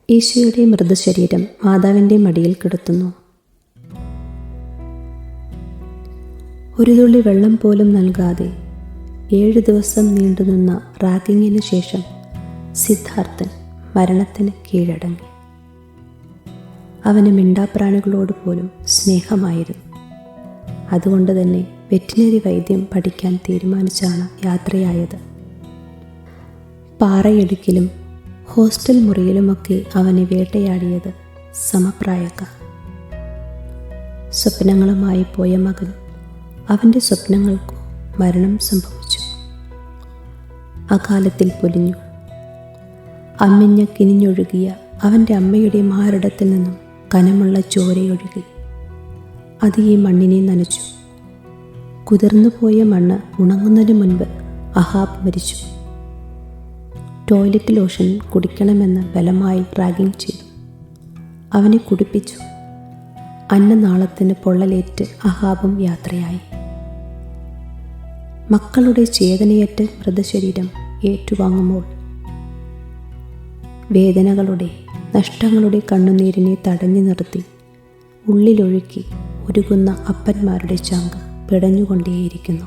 ഈശോയുടെ മൃതശരീരം മാതാവിൻ്റെ മടിയിൽ കിടത്തുന്നു. ഒരു തുള്ളി വെള്ളം പോലും നൽകാതെ 7 ദിവസം നീണ്ടുനിന്ന റാഗിങ്ങിന് ശേഷം സിദ്ധാർത്ഥൻ മരണത്തിന് കീഴടങ്ങി. അവന് മിണ്ടാപ്രാണികളോട് പോലും സ്നേഹമായിരുന്നു. അതുകൊണ്ട് തന്നെ വെറ്റിനറി വൈദ്യം പഠിക്കാൻ തീരുമാനിച്ചാണ് യാത്രയായത്. പാറയിടുക്കിലും ഹോസ്റ്റൽ മുറിയിലുമൊക്കെ അവനെ വേട്ടയാടിയത് സമപ്രായക്കാർ. സ്വപ്നങ്ങളുമായി പോയ മകൻ, അവൻ്റെ സ്വപ്നങ്ങൾക്കു മരണം സംഭവിച്ചു. അകാലത്തിൽ പൊലിഞ്ഞു. അമ്മിഞ്ഞ കിനിഞ്ഞൊഴുകിയ അവൻ്റെ അമ്മയുടെ മാറിടത്തിൽ നിന്നും കനമുള്ള ചോരയൊഴുകി. അത് ഈ മണ്ണിനെ നനച്ചു. കുതിർന്നു പോയ മണ്ണ് ഉണങ്ങുന്നതിന് മുൻപ് അഹാബ് മരിച്ചു. ടോയ്ലറ്റ് ലോഷൻ കുടിക്കണമെന്ന് ബലമായി റാഗിങ് ചെയ്തു. അവനെ കുടിപ്പിച്ചു. അന്നനാളത്തിന് പൊള്ളലേറ്റ് അഹാബും യാത്രയായി. മക്കളുടെ ചേതനയേറ്റ് മൃതശരീരം ഏറ്റുവാങ്ങുമ്പോൾ വേദനകളുടെ, നഷ്ടങ്ങളുടെ കണ്ണുനീരിനെ തടഞ്ഞു നിർത്തി ഉള്ളിലൊഴുക്കി ഉരുകുന്ന അപ്പന്മാരുടെ ചങ്ക് പിടഞ്ഞുകൊണ്ടേയിരിക്കുന്നു.